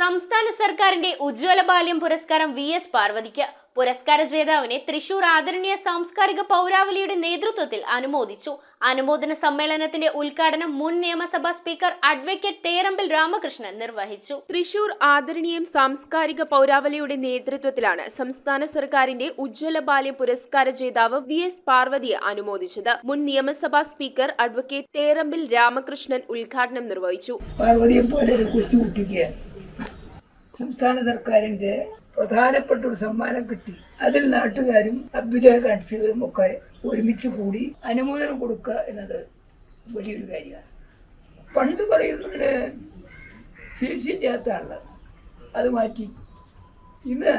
സംസ്ഥാന സർക്കാരിന്റെ ഉജ്ജ്വല ബാല്യം പുരസ്കാരം VS പാർവതിക്ക്. പുരസ്കാര ജേതാവിനെ തൃശൂർ ആദരണീയ സാംസ്കാരിക പൗരാവലിയുടെ നേതൃത്വത്തിൽ അനുമോദിച്ചു. അനുമോദന സമ്മേളനത്തിന്റെ ഉദ്ഘാടനം മുൻ നിയമസഭാ സ്പീക്കർ അഡ്വക്കേറ്റ് തേറമ്പിൽ രാമകൃഷ്ണൻ നിർവഹിച്ചു. തൃശൂർ ആദരണീയം സാംസ്കാരിക പൗരാവലിയുടെ നേതൃത്വത്തിലാണ് സംസ്ഥാന സർക്കാരിന്റെ ഉജ്ജ്വല ബാല്യം പുരസ്കാര ജേതാവ് VS പാർവതിയെ അനുമോദിച്ചത്. മുൻ നിയമസഭാ സ്പീക്കർ അഡ്വക്കേറ്റ് തേറമ്പിൽ രാമകൃഷ്ണൻ ഉദ്ഘാടനം നിർവഹിച്ചു. സംസ്ഥാന സർക്കാരിന്റെ പ്രധാനപ്പെട്ട ഒരു സമ്മാനം കിട്ടി. അതിൽ നാട്ടുകാരും അഭ്യുദയകാംക്ഷികളും ഒക്കെ ഒരുമിച്ച് കൂടി അനുമോദനം കൊടുക്കുക എന്നത് വലിയൊരു കാര്യമാണ്. പണ്ട് പറയുന്നതിന് ശേഷിയില്ലാത്ത ആള് അത് മാറ്റി ഇന്ന്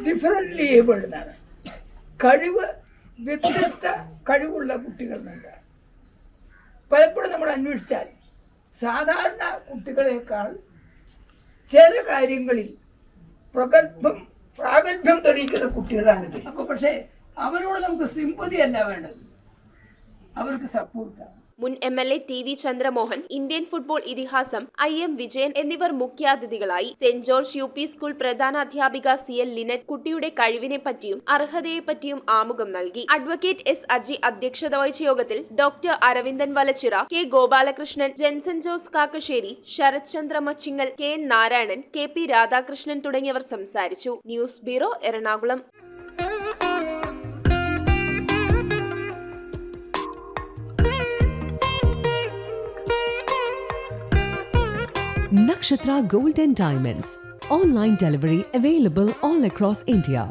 ഡിഫറൻ്റ്ലി ഏബിൾഡ് എന്നാണ്. വ്യത്യസ്ത കഴിവുള്ള കുട്ടികൾ എന്നാണ്. പലപ്പോഴും നമ്മൾ അന്വേഷിച്ചാൽ സാധാരണ കുട്ടികളെക്കാൾ ചില കാര്യങ്ങളിൽ പ്രാഗൽഭ്യം തെളിയിക്കുന്ന കുട്ടികളാണിത്. അപ്പോൾ പക്ഷേ അവരോട് നമുക്ക് സിമ്പതി അല്ല വേണ്ടത്, അവർക്ക് സപ്പോർട്ടാണ്. മുൻ MLA TV Chandramohan, Indian football ഇതിഹാസം IM വിജയൻ എന്നിവർ മുഖ്യാതിഥികളായി. സെന്റ് ജോർജ് UP സ്കൂൾ പ്രധാന അധ്യാപിക CL ലിനറ്റ് കുട്ടിയുടെ കഴിവിനെ പറ്റിയും അർഹതയെപ്പറ്റിയും ആമുഖം നൽകി. അഡ്വക്കേറ്റ് S അജി അധ്യക്ഷത വഹിച്ച യോഗത്തിൽ doctor Aravindan Valachira, K Gopalakrishnan, Jenson Jose Kakkassery, Sarath Chandra Machingal, KN Narayanan, KP Radhakrishnan തുടങ്ങിയവർ സംസാരിച്ചു. News bureau, Ernakulam. Nakshatra Gold and Diamonds. Online delivery available all across India.